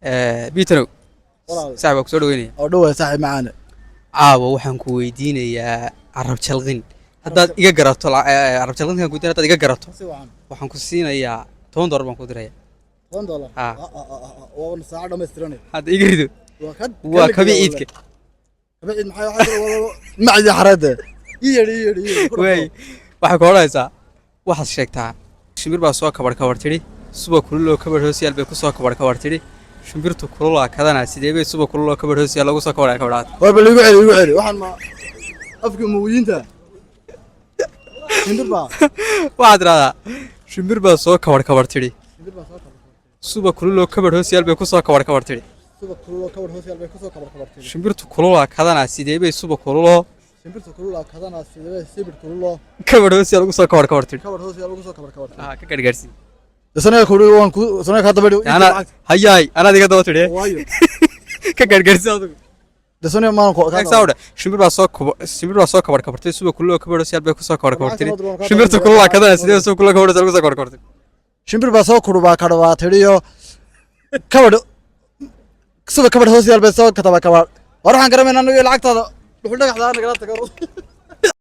بيترو والله صاحبك soo dhaweynaya oo dhow saaxiib macaan caawa waxaan ku weydiinayaa carab jalqin haddaad iga garato carab jalqinkan ku diray haddaad iga garato si wacan waxaan ku siinayaa $10 baan ku diraya $10 Ah. oo saacad dhameystiranay hadda iga rido waa kad waa kabi ciidka kabi ciid maxay waxa macdi xarada iyadhi way waxay ku odhanaysaa waxaad sheegtaa shimbir baa soo kabar tidhi suba kululoo kabar hoosyaal bay ku soo kabar tidhi shimbirtu kululaa kadana sidee bay suba kululoo kabar hoosyaal lagu soo kabaraad waa bal igu celi waxaan ma afka muuyinta shimbir baa waxaad tidhahdaa shimbir baa soo kabar tidhi shimbir baa soo kabar suba kululoo kabar hoosyaal bay ku soo kabar tidhi suba kululoo kabar hoosyaal bay ku soo kabar shimbirtu kululaa kadana sidee bay suba kululoo shimbirtu kululaa kadana sidee bay sibir kululoo kabar hoosyaal lagu soo kabar tidhi kabar hoosyaal lagu soo kabar ka gargaarsi sanaya kuri waan ku sanaya ka dabadhi ana hayay ana diga daba tidhi waayo ka gargaarsi adigu sanaya maan ko ka saawda shimbir baa soo kabar suba kululoo kabar hoosyaal bay ku soo kabar tidhi shimbirtu kululaa kadana sidee suba kululoo kabar hoosyaal lagu soo kabar tidhi shimbir baa soo kurubaa kadhawaa tiriyo kabar suba kabar hoosyaal bay soo kataba kabar waxaan garamaynaa anagu lacagtaada wuxuu dhagaxdaa nagala tago